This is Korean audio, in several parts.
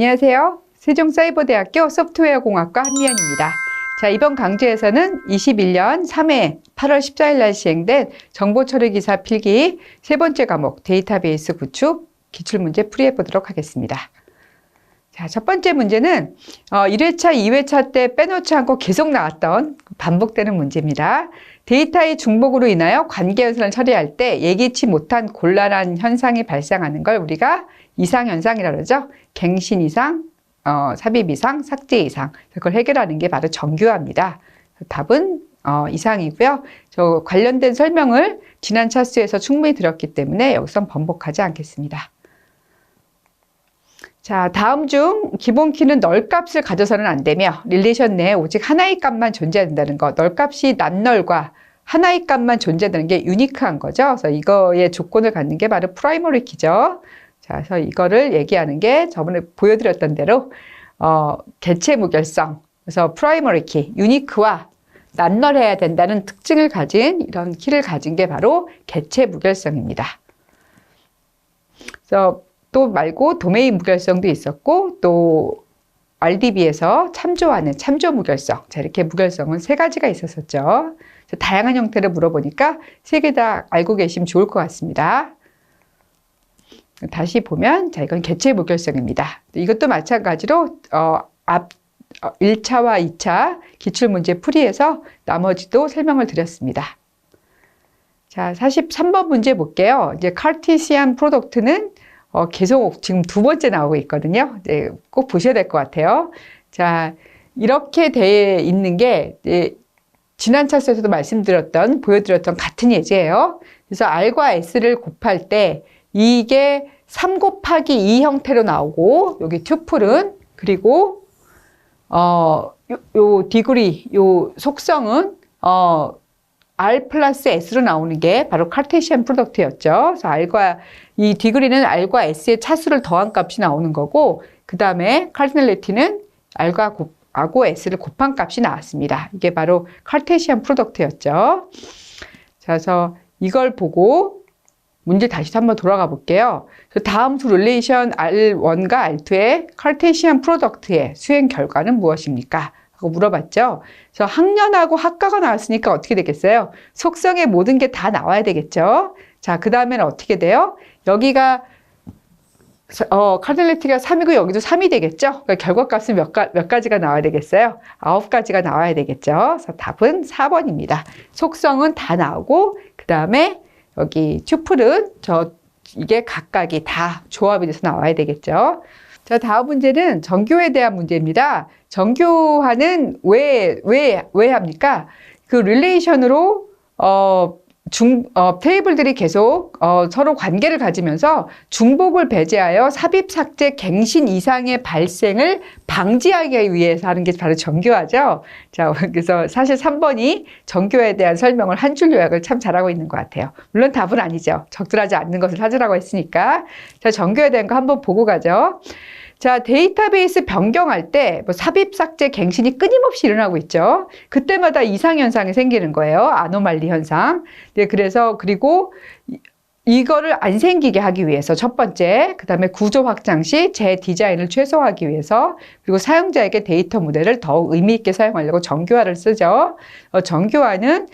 안녕하세요. 세종사이버대학교 소프트웨어공학과 한미연입니다. 자, 이번 강좌에서는 21년 3회 8월 14일 날 시행된 정보처리기사 필기 세 번째 과목 데이터베이스 구축 기출문제 풀이해 보도록 하겠습니다. 자, 첫 번째 문제는 1회차, 2회차 때 빼놓지 않고 계속 나왔던 반복되는 문제입니다. 데이터의 중복으로 인하여 관계연산을 처리할 때 예기치 못한 곤란한 현상이 발생하는 걸 우리가 이상현상이라고 그러죠. 갱신 이상, 삽입 이상, 삭제 이상. 그걸 해결하는 게 바로 정규화입니다. 답은 이상이고요. 저 관련된 설명을 지난 차수에서 충분히 들었기 때문에 여기서 번복하지 않겠습니다. 자, 다음 중 기본 키는 널 값을 가져서는 안 되며 릴레이션 내에 오직 하나의 값만 존재한다는 것. 널 값이 난널과 하나의 값만 존재하는 게 유니크한 거죠. 그래서 이거의 조건을 갖는 게 바로 프라이머리 키죠. 자, 그래서 이거를 얘기하는 게 저번에 보여드렸던 대로 개체 무결성. 그래서 프라이머리 키, 유니크와 난널해야 된다는 특징을 가진 이런 키를 가진 게 바로 개체 무결성입니다. 그래서 또 말고 도메인 무결성도 있었고 또 RDB에서 참조하는 참조 무결성. 자, 이렇게 무결성은 세 가지가 있었었죠. 다양한 형태를 물어보니까 세 개 다 알고 계시면 좋을 것 같습니다. 다시 보면 자, 이건 개체 무결성입니다. 이것도 마찬가지로 1차와 2차 기출문제 풀이해서 나머지도 설명을 드렸습니다. 자, 43번 문제 볼게요. 이제 카르티시안 프로덕트는 계속 지금 두 번째 나오고 있거든요. 네, 꼭 보셔야 될 것 같아요. 자, 이렇게 돼 있는 게 지난 차수에서도 보여드렸던 같은 예제예요. 그래서 R과 S를 곱할 때 이게 3 곱하기 2 형태로 나오고 여기 튜플은 그리고 요 디그리, 요 속성은 R 플러스 S로 나오는 게 바로 카르테시안 프로덕트였죠. 그래서 이 디그리는 R과 S의 차수를 더한 값이 나오는 거고, 그 다음에 카르디널리티는 R하고 S를 곱한 값이 나왔습니다. 이게 바로 카르테시안 프로덕트였죠. 자, 그래서 이걸 보고 문제 다시 한번 돌아가 볼게요. 다음 두 릴레이션 R1과 R2의 카르테시안 프로덕트의 수행 결과는 무엇입니까? 하고 물어봤죠. 그래서 학년하고 학과가 나왔으니까 어떻게 되겠어요? 속성의 모든 게 다 나와야 되겠죠. 자, 그 다음에는 어떻게 돼요? 여기가 카르디널리티가 3이고 여기도 3이 되겠죠. 그러니까 결과값은 몇 가지가 나와야 되겠어요? 9가지가 나와야 되겠죠. 그래서 답은 4번입니다. 속성은 다 나오고 그 다음에 여기 튜플은 이게 각각이 다 조합이 돼서 나와야 되겠죠. 자, 다음 문제는 정교화에 대한 문제입니다. 정교화는 왜 합니까? 그 릴레이션으로 테이블들이 계속 서로 관계를 가지면서 중복을 배제하여 삽입, 삭제, 갱신 이상의 발생을 방지하기 위해서 하는 게 바로 정교화죠. 자, 그래서 사실 3번이 정교화에 대한 설명을 한 줄 요약을 참 잘하고 있는 것 같아요. 물론 답은 아니죠. 적절하지 않는 것을 찾으라고 했으니까. 자, 정교화에 대한 거 한번 보고 가죠. 자, 데이터베이스 변경할 때 삽입, 삭제, 갱신이 끊임없이 일어나고 있죠. 그때마다 이상현상이 생기는 거예요. 아노말리 현상. 네, 그리고 이거를 안 생기게 하기 위해서 첫 번째, 그 다음에 구조 확장 시 재디자인을 최소화하기 위해서, 그리고 사용자에게 데이터 모델을 더욱 의미 있게 사용하려고 정교화를 쓰죠. 정교화는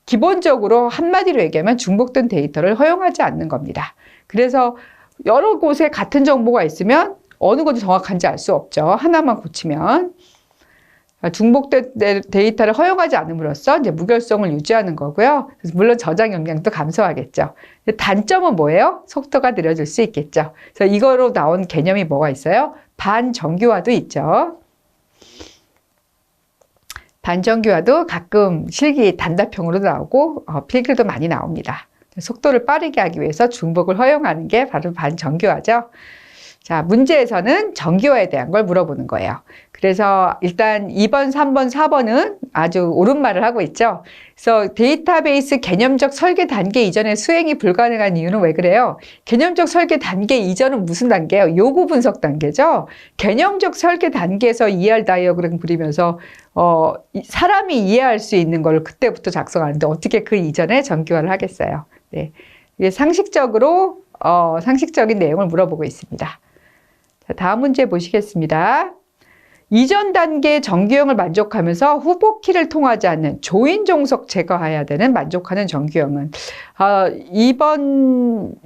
기본적으로 한마디로 얘기하면 중복된 데이터를 허용하지 않는 겁니다. 그래서 여러 곳에 같은 정보가 있으면 어느 것이 정확한지 알 수 없죠. 하나만 고치면. 중복된 데이터를 허용하지 않음으로써 이제 무결성을 유지하는 거고요. 그래서 물론 저장 용량도 감소하겠죠. 단점은 뭐예요? 속도가 느려질 수 있겠죠. 그래서 이거로 나온 개념이 뭐가 있어요? 반정교화도 있죠. 반정교화도 가끔 실기 단답형으로도 나오고 필기도 많이 나옵니다. 속도를 빠르게 하기 위해서 중복을 허용하는 게 바로 반정교화죠. 자, 문제에서는 정교화에 대한 걸 물어보는 거예요. 그래서 일단 2번, 3번, 4번은 아주 옳은 말을 하고 있죠. 그래서 데이터베이스 개념적 설계 단계 이전에 수행이 불가능한 이유는 왜 그래요? 개념적 설계 단계 이전은 무슨 단계예요? 요구 분석 단계죠. 개념적 설계 단계에서 ER 다이어그램 그리면서 사람이 이해할 수 있는 걸 그때부터 작성하는데 어떻게 그 이전에 정교화를 하겠어요? 네. 이게 상식적인 내용을 물어보고 있습니다. 자, 다음 문제 보시겠습니다. 이전 단계 정규형을 만족하면서 후보키를 통하지 않는 조인 종속 제거해야 되는 만족하는 정규형은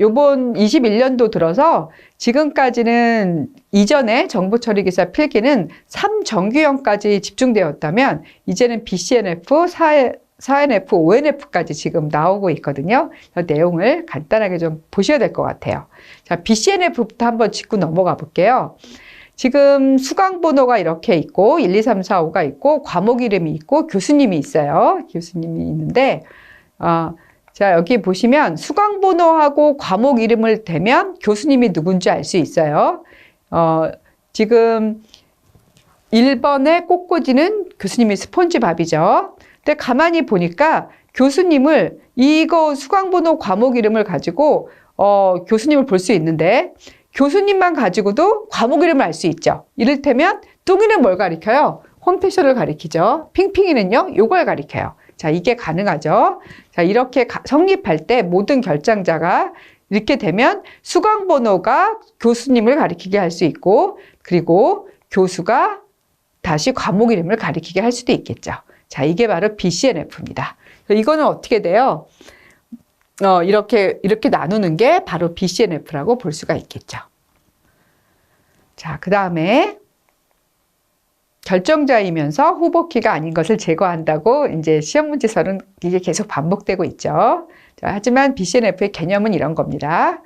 요번 21년도 들어서 지금까지는 이전에 정보 처리 기사 필기는 3정규형까지 집중되었다면 이제는 BCNF, 4NF, 5NF까지 지금 나오고 있거든요. 내용을 간단하게 좀 보셔야 될 것 같아요. 자, BCNF부터 한번 짚고 넘어가 볼게요. 지금 수강 번호가 이렇게 있고 1, 2, 3, 4, 5가 있고 과목 이름이 있고 교수님이 있어요. 교수님이 있는데 자, 여기 보시면 수강 번호하고 과목 이름을 대면 교수님이 누군지 알 수 있어요. 지금 1번의 꽃꽂이는 교수님이 스폰지밥이죠. 근데 가만히 보니까 교수님을 이거 수강 번호 과목 이름을 가지고 교수님을 볼 수 있는데 교수님만 가지고도 과목 이름을 알 수 있죠. 이를테면 뚱이는 뭘 가리켜요? 홈패션을 가리키죠. 핑핑이는요, 요걸 가리켜요. 자, 이게 가능하죠. 자, 이렇게 성립할 때 모든 결장자가 이렇게 되면 수강 번호가 교수님을 가리키게 할 수 있고, 그리고 교수가 다시 과목 이름을 가리키게 할 수도 있겠죠. 자, 이게 바로 BCNF입니다. 이거는 어떻게 돼요? 이렇게 나누는 게 바로 BCNF라고 볼 수가 있겠죠. 자, 그 다음에 결정자이면서 후보키가 아닌 것을 제거한다고 이제 시험 문제서는 이게 계속 반복되고 있죠. 자, 하지만 BCNF의 개념은 이런 겁니다.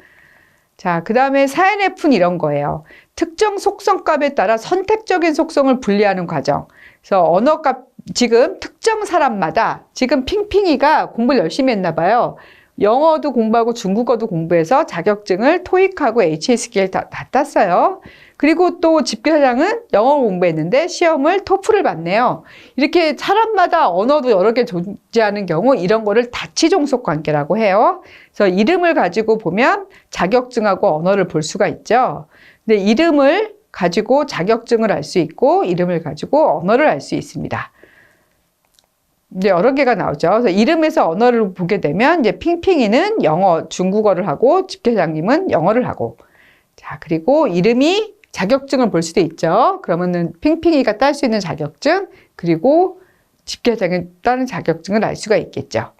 자, 그 다음에 4NF는 이런 거예요. 특정 속성값에 따라 선택적인 속성을 분리하는 과정. 그래서 언어값, 지금 특정 사람마다 지금 핑핑이가 공부를 열심히 했나 봐요. 영어도 공부하고 중국어도 공부해서 자격증을 토익하고 HSK를 다 땄어요. 그리고 또 집계사장은 영어 공부했는데 시험을 토플을 봤네요. 이렇게 사람마다 언어도 여러 개 존재하는 경우 이런 거를 다치 종속 관계라고 해요. 그래서 이름을 가지고 보면 자격증하고 언어를 볼 수가 있죠. 근데 이름을 가지고 자격증을 알 수 있고 이름을 가지고 언어를 알 수 있습니다. 이제 여러 개가 나오죠. 그래서 이름에서 언어를 보게 되면 이제 핑핑이는 영어, 중국어를 하고 집계사장님은 영어를 하고, 자, 그리고 이름이 자격증을 볼 수도 있죠. 그러면은 핑핑이가 딸 수 있는 자격증, 그리고 집계사장이 따는 자격증을 알 수가 있겠죠.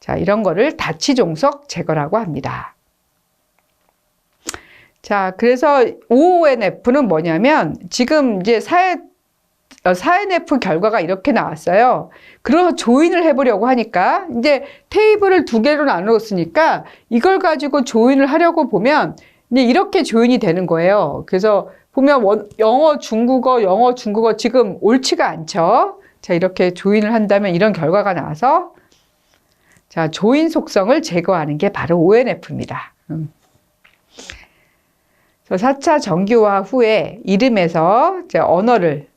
자, 이런 거를 다치 종속 제거라고 합니다. 자, 그래서 ONF는 뭐냐면 지금 이제 4NF 결과가 이렇게 나왔어요. 그래서 조인을 해보려고 하니까 이제 테이블을 두 개로 나누었으니까 이걸 가지고 조인을 하려고 보면 이제 이렇게 조인이 되는 거예요. 그래서 보면 영어, 중국어 지금 옳지가 않죠. 자, 이렇게 조인을 한다면 이런 결과가 나와서 자, 조인 속성을 제거하는 게 바로 ONF입니다. 4차 정규화 후에 이름에서 이제 언어를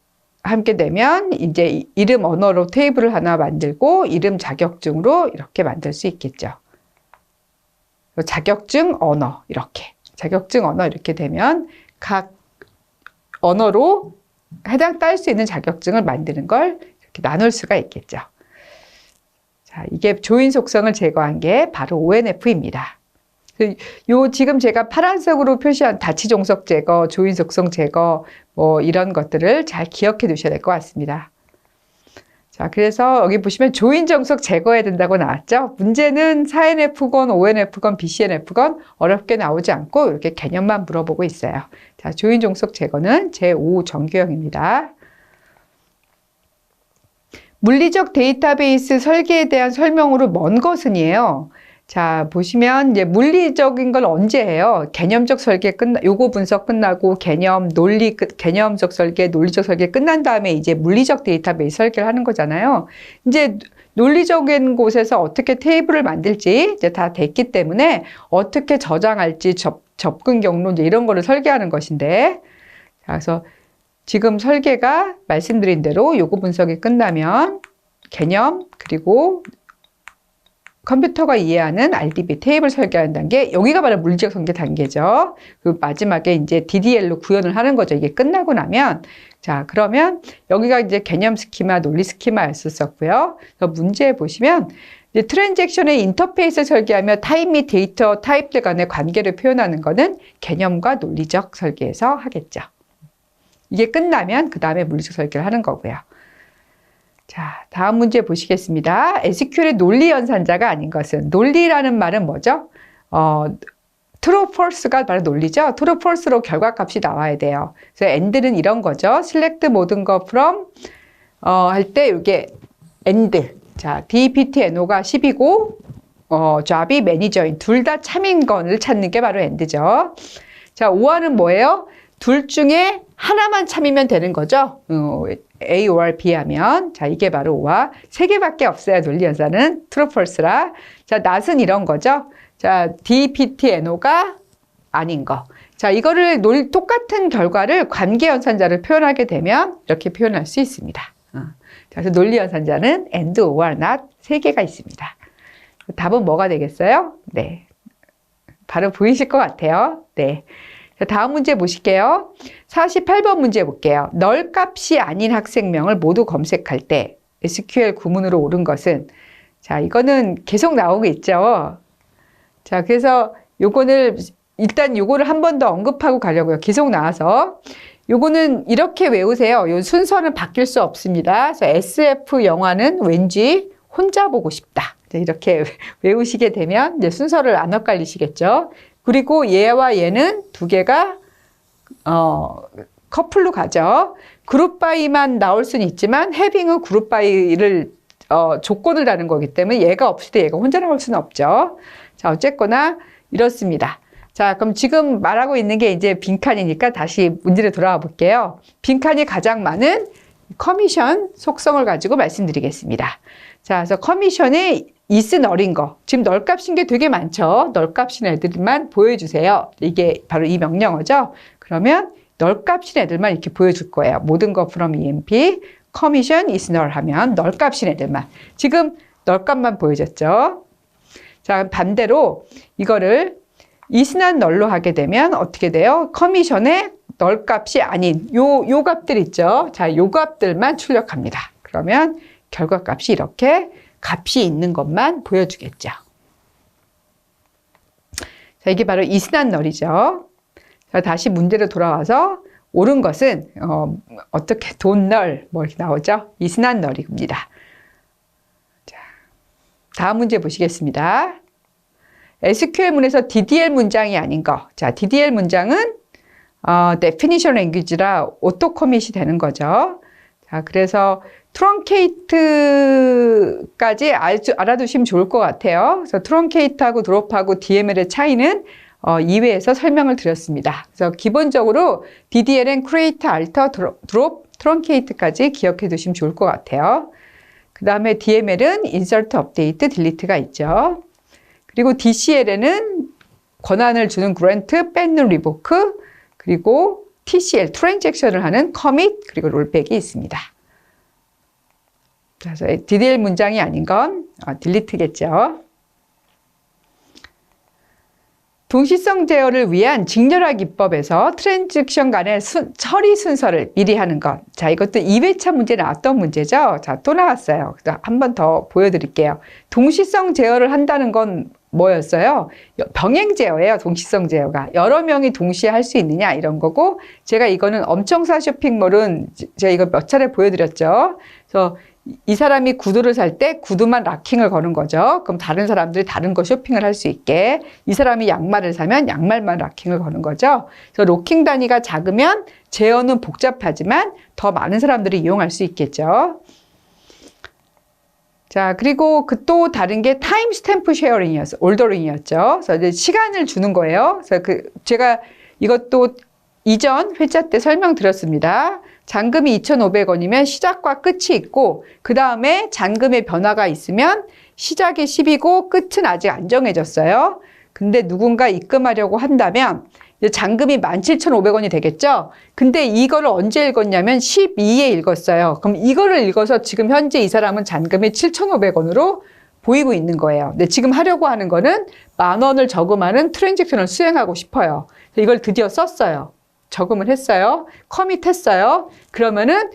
함께 되면 이제 이름 언어로 테이블을 하나 만들고 이름 자격증으로 이렇게 만들 수 있겠죠. 자격증 언어 이렇게 자격증 언어 이렇게 되면 각 언어로 해당 딸 수 있는 자격증을 만드는 걸 이렇게 나눌 수가 있겠죠. 자, 이게 조인 속성을 제거한 게 바로 ONF입니다. 지금 제가 파란색으로 표시한 다치 종속 제거, 조인 속성 제거, 뭐 이런 것들을 잘 기억해 두셔야 될 것 같습니다. 자, 그래서 여기 보시면 조인 종속 제거해야 된다고 나왔죠? 문제는 4NF건, ONF건, BCNF건 어렵게 나오지 않고 이렇게 개념만 물어보고 있어요. 자, 조인 종속 제거는 제5 정규형입니다. 물리적 데이터베이스 설계에 대한 설명으로 먼 것은이에요. 자, 보시면 이제 물리적인 걸 언제 해요? 개념적 설계 요거 분석 끝나고 개념적 설계, 논리적 설계 끝난 다음에 이제 물리적 데이터베이스 설계를 하는 거잖아요. 이제 논리적인 곳에서 어떻게 테이블을 만들지 이제 다 됐기 때문에 어떻게 저장할지 접근 경로 이제 이런 거를 설계하는 것인데, 자, 그래서 지금 설계가 말씀드린 대로 요거 분석이 끝나면 개념 그리고 컴퓨터가 이해하는 RDB 테이블 설계하는 단계, 여기가 바로 물리적 설계 단계죠. 그 마지막에 이제 DDL로 구현을 하는 거죠. 이게 끝나고 나면, 자, 그러면 여기가 이제 개념 스키마, 논리 스키마였었고요. 그래서 문제 보시면 이제 트랜잭션의 인터페이스 설계하며 타입 및 데이터 타입들 간의 관계를 표현하는 것은 개념과 논리적 설계에서 하겠죠. 이게 끝나면 그 다음에 물리적 설계를 하는 거고요. 자, 다음 문제 보시겠습니다. SQL의 논리 연산자가 아닌 것은, 논리라는 말은 뭐죠? true, false가 바로 논리죠. true, false로 결과값이 나와야 돼요. 그래서 and는 이런 거죠. select 모든 거 from 할 때 이게 and. 자, DPTNO가 10이고 job이 매니저인 둘 다 참인 거를 찾는 게 바로 and죠. 자, OR은 뭐예요? 둘 중에 하나만 참이면 되는 거죠. A or B 하면. 자, 이게 바로 OR. 세 개밖에 없어요. 논리 연산은 true, false라. 자, not은 이런 거죠. 자, DPTNO가 아닌 거. 자, 이거를 똑같은 결과를 관계 연산자를 표현하게 되면 이렇게 표현할 수 있습니다. 자, 그래서 논리 연산자는 and, or, not 세 개가 있습니다. 답은 뭐가 되겠어요? 네. 바로 보이실 것 같아요. 네. 자, 다음 문제 보실게요. 48번 문제 볼게요. 널 값이 아닌 학생명을 모두 검색할 때 SQL 구문으로 옳은 것은, 자, 이거는 계속 나오고 있죠. 자, 그래서 요거를 일단 요거를 한 번 더 언급하고 가려고요. 계속 나와서. 요거는 이렇게 외우세요. 요 순서는 바뀔 수 없습니다. 그래서 SF 영화는 왠지 혼자 보고 싶다. 이렇게 외우시게 되면 이제 순서를 안 엇갈리시겠죠. 그리고 얘와 얘는 두 개가 커플로 가죠. 그룹 바이만 나올 수는 있지만 해빙은 그룹 바이를 조건을 다는 거기 때문에 얘가 없을 때 얘가 혼자 나올 수는 없죠. 자, 어쨌거나 이렇습니다. 자, 그럼 지금 말하고 있는 게 이제 빈칸이니까 다시 문제로 돌아와 볼게요. 빈칸이 가장 많은 커미션 속성을 가지고 말씀드리겠습니다. 자, 그래서 커미션에 is 널인 거. 지금 널 값인 게 되게 많죠. 널 값인 애들만 보여주세요. 이게 바로 이 명령어죠. 그러면 널 값인 애들만 이렇게 보여줄 거예요. 모든 거 from EMP, 커미션 is null 하면 널 값인 애들만. 지금 널 값만 보여줬죠. 자, 반대로 이거를 is not null로 하게 되면 어떻게 돼요? 커미션에 널 값이 아닌 요 값들 있죠. 자, 요 값들만 출력합니다. 그러면 결과 값이 이렇게 값이 있는 것만 보여주겠죠. 자, 이게 바로 is not null이죠. 자, 다시 문제로 돌아와서 옳은 것은 어떻게 don't null 뭐 이렇게 나오죠? is not null입니다. 자, 다음 문제 보시겠습니다. SQL문에서 DDL 문장이 아닌 거. 자, DDL 문장은 definition language라 오토 커밋이 되는 거죠. 자, 그래서 트렁케이트까지 알아두시면 좋을 것 같아요. 그래서 트렁케이트하고 드롭하고 DML의 차이는 2회에서 설명을 드렸습니다. 그래서 기본적으로 DDL은 create, alter, drop, truncate까지 기억해 두시면 좋을 것 같아요. 그 다음에 DML은 insert, update, delete가 있죠. 그리고 DCL에는 권한을 주는 grant, 뺏는 revoke, 그리고 TCL, transaction을 하는 commit, 그리고 rollback이 있습니다. 그래서 DDL 문장이 아닌 건 delete겠죠. 동시성 제어를 위한 직렬화 기법에서 트랜잭션 간의 처리 순서를 미리 하는 것. 자, 이것도 2회차 문제 나왔던 문제죠. 자, 또 나왔어요. 한 번 더 보여드릴게요. 동시성 제어를 한다는 건 뭐였어요? 병행 제어예요. 동시성 제어가. 여러 명이 동시에 할 수 있느냐 이런 거고, 제가 이거는 엄청사 쇼핑몰은 제가 이거 몇 차례 보여드렸죠. 그래서 이 사람이 구두를 살 때 구두만 락킹을 거는 거죠. 그럼 다른 사람들이 다른 거 쇼핑을 할 수 있게. 이 사람이 양말을 사면 양말만 락킹을 거는 거죠. 그래서 로킹 단위가 작으면 제어는 복잡하지만 더 많은 사람들이 이용할 수 있겠죠. 자, 그리고 그 또 다른 게 타임 스탬프 쉐어링이었어요. 올더링이었죠. 그래서 이제 시간을 주는 거예요. 그래서 제가 이것도 이전 회차 때 설명드렸습니다. 잔금이 2,500원이면 시작과 끝이 있고, 그 다음에 잔금의 변화가 있으면 시작이 10이고 끝은 아직 안 정해졌어요. 근데 누군가 입금하려고 한다면 이제 잔금이 17,500원이 되겠죠? 근데 이거를 언제 읽었냐면 12에 읽었어요. 그럼 이거를 읽어서 지금 현재 이 사람은 잔금이 7,500원으로 보이고 있는 거예요. 근데 지금 하려고 하는 거는 10,000원을 저금하는 트랜잭션을 수행하고 싶어요. 이걸 드디어 썼어요. 저금을 했어요. 커밋 했어요. 그러면은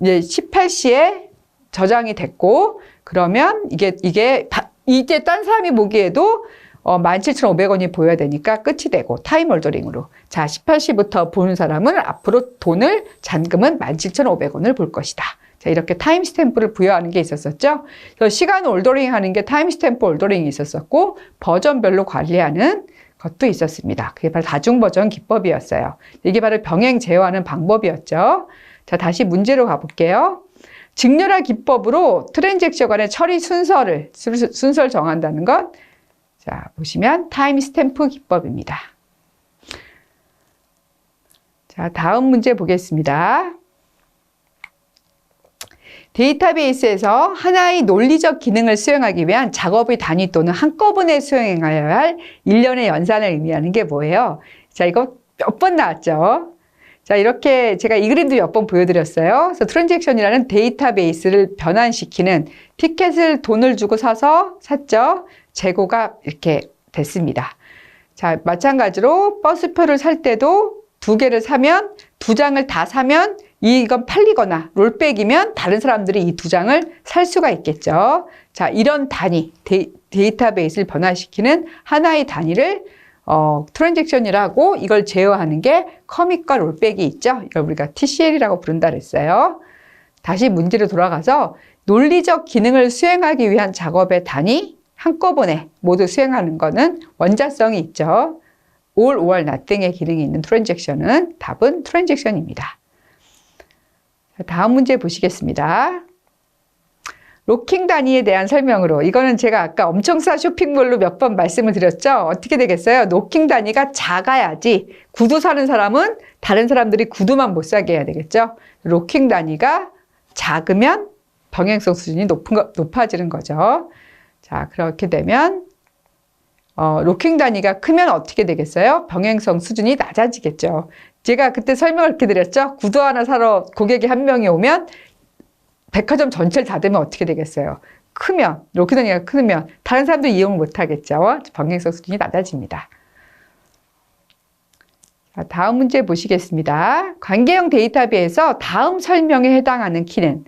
이제 18시에 저장이 됐고, 그러면 이게 이제 딴 사람이 보기에도 17,500원이 보여야 되니까 끝이 되고 타임 올더링으로. 자, 18시부터 보는 사람은 앞으로 돈을 잔금은 17,500원을 볼 것이다. 자, 이렇게 타임 스탬프를 부여하는 게 있었었죠. 그래서 시간 올더링 하는 게 타임 스탬프 올더링이 있었었고 버전별로 관리하는 것도 있었습니다. 그게 바로 다중 버전 기법이었어요. 이게 바로 병행 제어하는 방법이었죠. 자, 다시 문제로 가볼게요. 직렬화 기법으로 트랜잭션 간의 처리 순서를 정한다는 것. 자, 보시면 타임 스탬프 기법입니다. 자, 다음 문제 보겠습니다. 데이터베이스에서 하나의 논리적 기능을 수행하기 위한 작업의 단위 또는 한꺼번에 수행하여야 할 일련의 연산을 의미하는 게 뭐예요? 자, 이거 몇 번 나왔죠? 자, 이렇게 제가 이 그림도 몇 번 보여드렸어요. 그래서 트랜잭션이라는 데이터베이스를 변환시키는 티켓을 돈을 주고 샀죠? 재고가 이렇게 됐습니다. 자, 마찬가지로 버스표를 살 때도 2개를 사면 2장을 다 사면 이건 팔리거나 롤백이면 다른 사람들이 이 2장을 살 수가 있겠죠. 자, 이런 단위, 데이터베이스를 변화시키는 하나의 단위를 트랜잭션이라고 이걸 제어하는 게 커밋과 롤백이 있죠. 이걸 우리가 TCL이라고 부른다 그랬어요. 다시 문제로 돌아가서 논리적 기능을 수행하기 위한 작업의 단위, 한꺼번에 모두 수행하는 거는 원자성이 있죠. all or nothing의 기능이 있는 트랜잭션은 답은 트랜잭션입니다. 다음 문제 보시겠습니다. 로킹 단위에 대한 설명으로 이거는 제가 아까 엄청 싸 쇼핑몰로 몇 번 말씀을 드렸죠. 어떻게 되겠어요? 로킹 단위가 작아야지 구두 사는 사람은 다른 사람들이 구두만 못 사게 해야 되겠죠. 로킹 단위가 작으면 병행성 수준이 높아지는 거죠. 자, 그렇게 되면 로킹 단위가 크면 어떻게 되겠어요? 병행성 수준이 낮아지겠죠. 제가 그때 설명을 이렇게 드렸죠. 구두 하나 사러 고객이 한 명이 오면 백화점 전체를 닫으면 어떻게 되겠어요? 크면, 로킹 단위가 크면 다른 사람들이 이용을 못 하겠죠. 병행성 수준이 낮아집니다. 자, 다음 문제 보시겠습니다. 관계형 데이터베이스에서 다음 설명에 해당하는 키는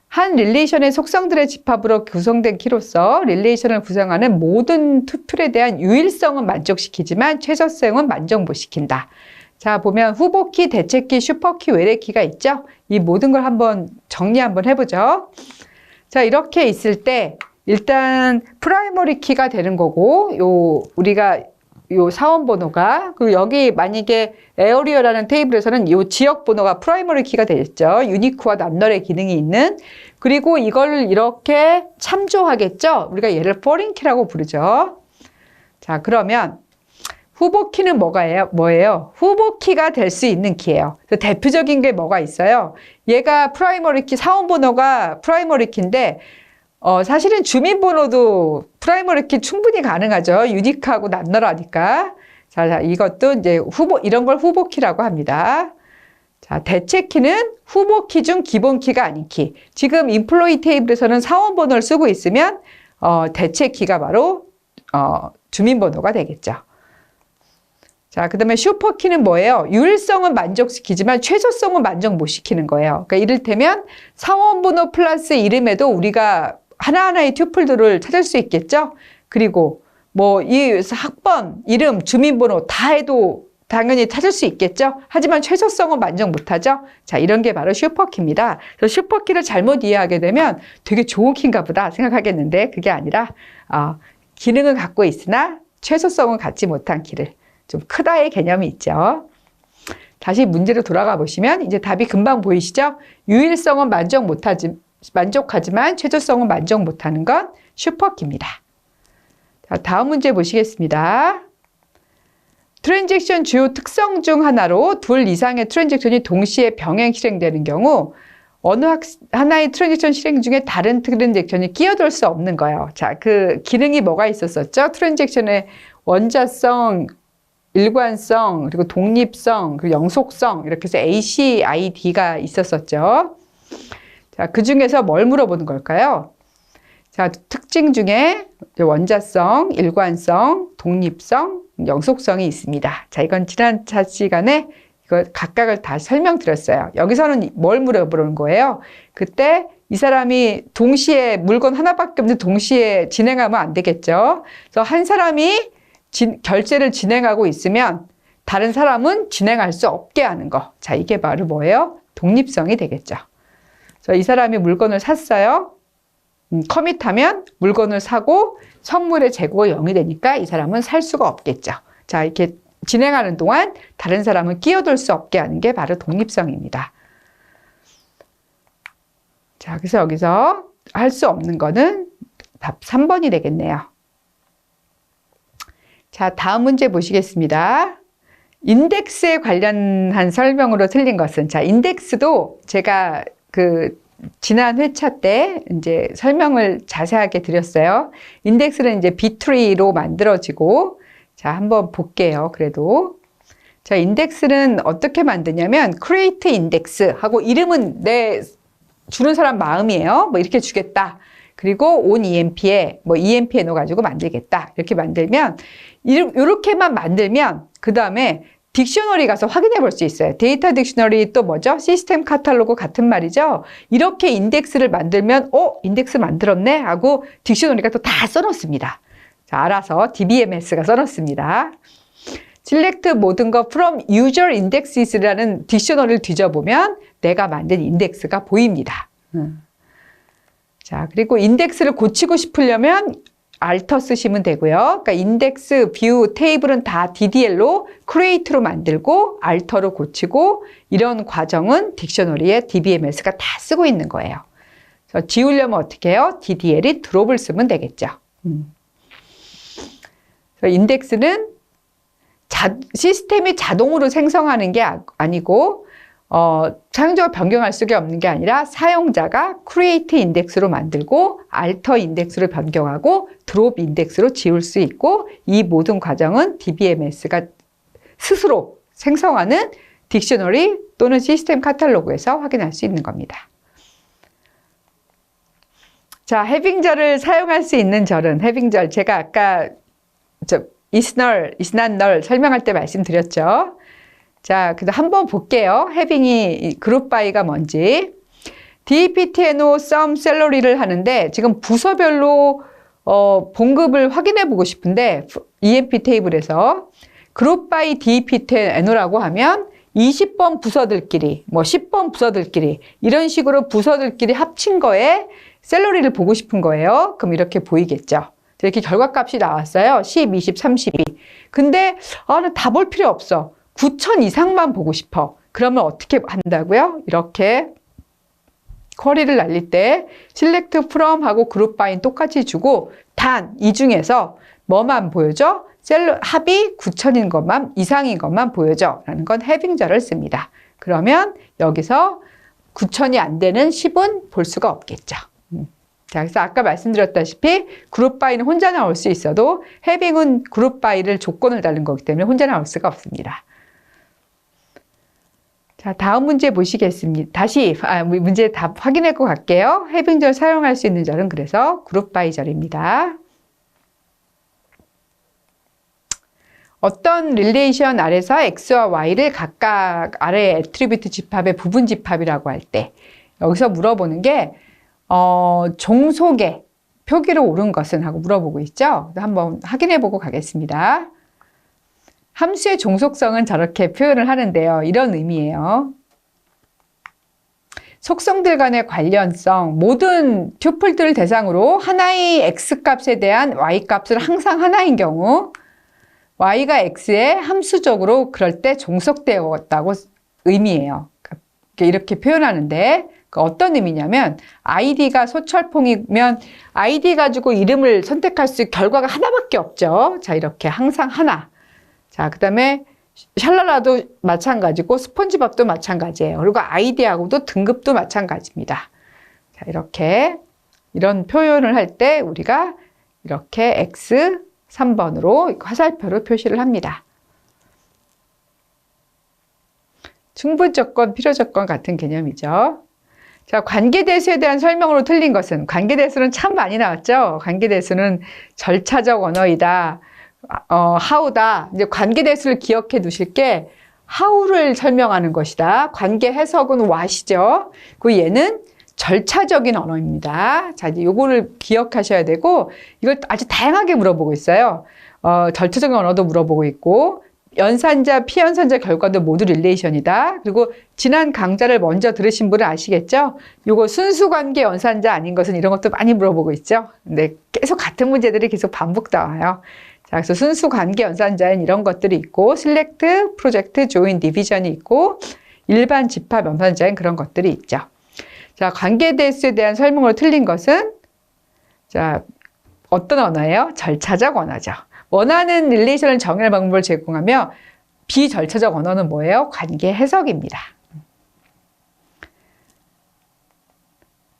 한 릴레이션의 속성들의 집합으로 구성된 키로서 릴레이션을 구성하는 모든 투플에 대한 유일성은 만족시키지만 최소성은 만족 못 시킨다. 자, 보면 후보키, 대체키, 슈퍼키, 외래키가 있죠? 이 모든 걸 한번 정리 한번 해보죠. 자, 이렇게 있을 때 일단 프라이머리 키가 되는 거고 우리가 사원 번호가 그리고 여기 만약에 에어리어라는 테이블에서는 이 지역 번호가 프라이머리 키가 되겠죠. 유니크와 낱널의 기능이 있는 그리고 이걸 이렇게 참조하겠죠. 우리가 얘를 포린 키라고 부르죠. 자, 그러면 후보 키는 뭐예요? 후보 키가 될 수 있는 키예요. 그래서 대표적인 게 뭐가 있어요? 얘가 프라이머리 키, 사원 번호가 프라이머리 키인데 사실은 주민번호도 프라이머리 키 충분히 가능하죠. 유니크하고 낱널하니까. 자, 이것도 이제 이런 걸 후보 키라고 합니다. 자, 대체 키는 후보 키 중 기본 키가 아닌 키. 지금 인플로이 테이블에서는 사원 번호를 쓰고 있으면 대체 키가 바로 주민번호가 되겠죠. 자, 그 다음에 슈퍼키는 뭐예요? 유일성은 만족시키지만 최소성은 만족 못 시키는 거예요. 그러니까 이를테면 사원번호 플러스 이름에도 우리가 하나하나의 튜플들을 찾을 수 있겠죠? 그리고 뭐 이 학번, 이름, 주민번호 다 해도 당연히 찾을 수 있겠죠? 하지만 최소성은 만족 못하죠? 자, 이런 게 바로 슈퍼키입니다. 그래서 슈퍼키를 잘못 이해하게 되면 되게 좋은 키인가 보다 생각하겠는데 그게 아니라 기능은 갖고 있으나 최소성은 갖지 못한 키를 좀 크다의 개념이 있죠. 다시 문제로 돌아가 보시면 이제 답이 금방 보이시죠? 유일성은 만족하지만 최소성은 만족 못하는 건 슈퍼키입니다. 자, 다음 문제 보시겠습니다. 트랜잭션 주요 특성 중 하나로 둘 이상의 트랜잭션이 동시에 병행 실행되는 경우 어느 하나의 트랜잭션 실행 중에 다른 트랜잭션이 끼어들 수 없는 거예요. 자, 그 기능이 뭐가 있었었죠? 트랜잭션의 원자성, 일관성, 그리고 독립성, 그리고 영속성 이렇게 해서 ACID가 있었었죠. 자, 그 중에서 뭘 물어보는 걸까요? 자, 특징 중에 원자성, 일관성, 독립성, 영속성이 있습니다. 자, 이건 지난 시간에 이거 각각을 다 설명드렸어요. 여기서는 뭘 물어보는 거예요? 그때 이 사람이 동시에 물건 하나밖에 없는데 동시에 진행하면 안 되겠죠. 그래서 한 사람이 결제를 진행하고 있으면 다른 사람은 진행할 수 없게 하는 거. 자, 이게 바로 뭐예요? 독립성이 되겠죠. 그래서 이 사람이 물건을 샀어요. 커밋하면 물건을 사고 선물의 재고가 0이 되니까 이 사람은 살 수가 없겠죠. 자, 이렇게 진행하는 동안 다른 사람은 끼어들 수 없게 하는 게 바로 독립성입니다. 자, 그래서 여기서 할 수 없는 거는 답 3번이 되겠네요. 자, 다음 문제 보시겠습니다. 인덱스에 관련한 설명으로 틀린 것은, 자, 인덱스도 제가 지난 회차 때 이제 설명을 자세하게 드렸어요. 인덱스는 이제 B 트리로 만들어지고, 자, 한번 볼게요. 그래도. 자, 인덱스는 어떻게 만드냐면, create index 하고 이름은 내 주는 사람 마음이에요. 뭐 이렇게 주겠다. 그리고 on EMP에 뭐 EMP에 넣어가지고 만들겠다. 이렇게 만들면, 이렇게만 만들면, 그 다음에 딕셔너리 가서 확인해 볼 수 있어요. 데이터 딕셔너리 또 뭐죠? 시스템 카탈로그 같은 말이죠. 이렇게 인덱스를 만들면, 인덱스 만들었네? 하고 딕셔너리가 또 다 써놓습니다. 자, 알아서 DBMS가 써놓습니다. select 모든 거 from user indexes라는 딕셔너리를 뒤져보면 내가 만든 인덱스가 보입니다. 자, 그리고 인덱스를 고치고 싶으려면 알터 쓰시면 되고요. 그러니까 인덱스, 뷰, 테이블은 다 DDL로 create로 만들고 알터로 고치고 이런 과정은 딕셔너리에 DBMS가 다 쓰고 있는 거예요. 그래서 지우려면 어떻게 해요? DDL이 드롭을 쓰면 되겠죠. 그래서 인덱스는 시스템이 자동으로 생성하는 게 아니고 사용자가 변경할 수가 없는 게 아니라 사용자가 create 인덱스로 만들고 alter 인덱스로 변경하고 drop 인덱스로 지울 수 있고 이 모든 과정은 DBMS가 스스로 생성하는 딕셔너리 또는 시스템 카탈로그에서 확인할 수 있는 겁니다. 자, 해빙절을 사용할 수 있는 절은 해빙절 제가 아까 is null, is not null 설명할 때 말씀드렸죠. 자, 그래서 한번 볼게요. 해빙이 그룹 바이가 뭔지. DPTNO sum salary를 하는데 지금 부서별로 봉급을 확인해 보고 싶은데 EMP 테이블에서 그룹 바이 DPTNO라고 하면 20번 부서들끼리, 뭐 10번 부서들끼리 이런 식으로 부서들끼리 합친 거에 샐러리를 보고 싶은 거예요. 그럼 이렇게 보이겠죠. 이렇게 결과값이 나왔어요. 10, 20, 32. 근데 나 다 볼 필요 없어. 9,000 이상만 보고 싶어. 그러면 어떻게 한다고요? 이렇게 쿼리를 날릴 때 select from 하고 group by는 똑같이 주고 단 이 중에서 뭐만 보여줘? 합이 9,000인 것만 이상인 것만 보여줘 라는 건 해빙절을 씁니다. 그러면 여기서 9,000이 안 되는 10은 볼 수가 없겠죠. 자, 그래서 아까 말씀드렸다시피 그룹 바이는 혼자 나올 수 있어도 해빙은 그룹 바이를 조건을 다른 거기 때문에 혼자 나올 수가 없습니다. 자, 다음 문제 보시겠습니다. 다시 문제 답 확인하고 갈게요. 해빙절 사용할 수 있는 절은 그래서 그룹 바이 절입니다. 어떤 릴레이션 아래서 X와 Y를 각각 아래 애트리뷰트 집합의 부분 집합이라고 할 때 여기서 물어보는 게 종속의 표기로 옳은 것은 하고 물어보고 있죠. 한번 확인해 보고 가겠습니다. 함수의 종속성은 저렇게 표현을 하는데요. 이런 의미예요. 속성들 간의 관련성, 모든 튜플들을 대상으로 하나의 x값에 대한 y값은 항상 하나인 경우 y가 x에 함수적으로 그럴 때 종속되었다고 의미해요. 이렇게 표현하는데 어떤 의미냐면 id가 소철봉이면 id 가지고 이름을 선택할 수 있는 결과가 하나밖에 없죠. 자, 이렇게 항상 하나. 자, 그 다음에 샬라라도 마찬가지고 스폰지밥도 마찬가지예요. 그리고 아이디하고도 등급도 마찬가지입니다. 자, 이렇게 이런 표현을 할 때 우리가 이렇게 X 3번으로 화살표로 표시를 합니다. 충분조건, 필요조건 같은 개념이죠. 자, 관계대수에 대한 설명으로 틀린 것은 관계대수는 참 많이 나왔죠. 관계대수는 절차적 언어이다. how다. 이제 관계대수를 기억해 두실 게 how를 설명하는 것이다. 관계 해석은 what이죠. 그 얘는 절차적인 언어입니다. 자, 이제 요거를 기억하셔야 되고, 이걸 아주 다양하게 물어보고 있어요. 절차적인 언어도 물어보고 있고, 연산자, 피연산자 결과도 모두 릴레이션이다. 그리고 지난 강좌를 먼저 들으신 분은 아시겠죠? 요거 순수관계 연산자 아닌 것은 이런 것도 많이 물어보고 있죠. 근데 계속 같은 문제들이 계속 반복 나와요. 자, 그래서 순수관계 연산자엔 이런 것들이 있고, select, project, join, division이 있고, 일반 집합 연산자엔 그런 것들이 있죠. 자, 관계 대수에 대한 설명으로 틀린 것은, 자, 어떤 언어예요? 절차적 언어죠. 원하는 릴레이션을 정의할 방법을 제공하며, 비절차적 언어는 뭐예요? 관계 해석입니다.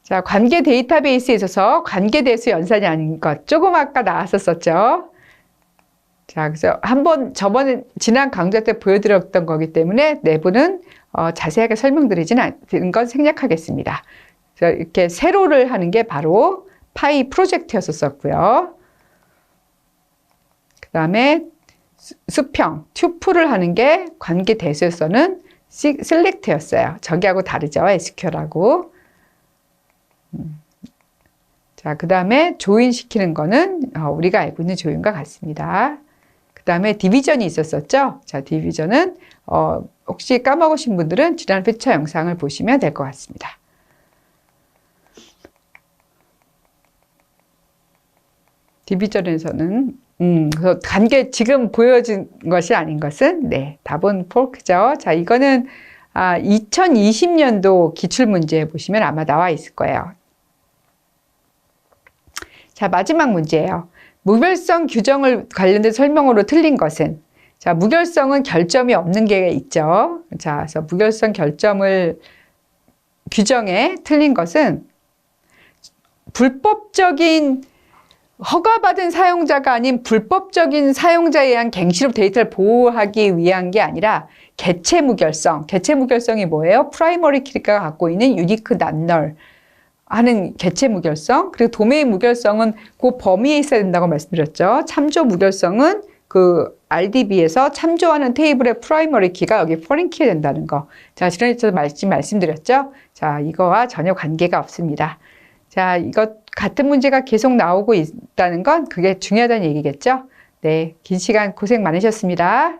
자, 관계 데이터베이스에 있어서 관계 대수 연산이 아닌 것, 조금 아까 나왔었죠. 자, 그래서 한번 저번에 지난 강좌 때 보여드렸던 거기 때문에 내부는 자세하게 설명드리진 않은 건 생략하겠습니다. 그래서 이렇게 세로를 하는 게 바로 파이 프로젝트였었고요. 그 다음에 수평, 튜플을 하는 게 관계 대수에서는 셀렉트였어요. 저기하고 다르죠, SQL하고. 자, 그 다음에 조인 시키는 거는 우리가 알고 있는 조인과 같습니다. 그 다음에 디비전이 있었었죠. 자, 디비전은 혹시 까먹으신 분들은 지난 회차 영상을 보시면 될 것 같습니다. 디비전에서는 그래서 관계 지금 보여진 것이 아닌 것은 네, 답은 폴크죠. 자, 이거는 2020년도 기출문제 보시면 아마 나와 있을 거예요. 자, 마지막 문제예요. 무결성 규정을 관련된 설명으로 틀린 것은, 자, 무결성은 결점이 없는 게 있죠. 자, 그래서 무결성 결점을 규정에 틀린 것은 불법적인 허가받은 사용자가 아닌 불법적인 사용자에 의한 갱신업 데이터를 보호하기 위한 게 아니라 개체 무결성. 개체 무결성이 뭐예요? 프라이머리 키가 갖고 있는 유니크 난널 하는 개체 무결성. 그리고 도메인 무결성은 그 범위에 있어야 된다고 말씀드렸죠. 참조 무결성은 그 RDB에서 참조하는 테이블의 프라이머리 키가 여기 포린 키가 된다는 거. 자, 지난주에 말씀드렸죠. 자, 이거와 전혀 관계가 없습니다. 자, 이거 같은 문제가 계속 나오고 있다는 건 그게 중요하다는 얘기겠죠. 네, 긴 시간 고생 많으셨습니다.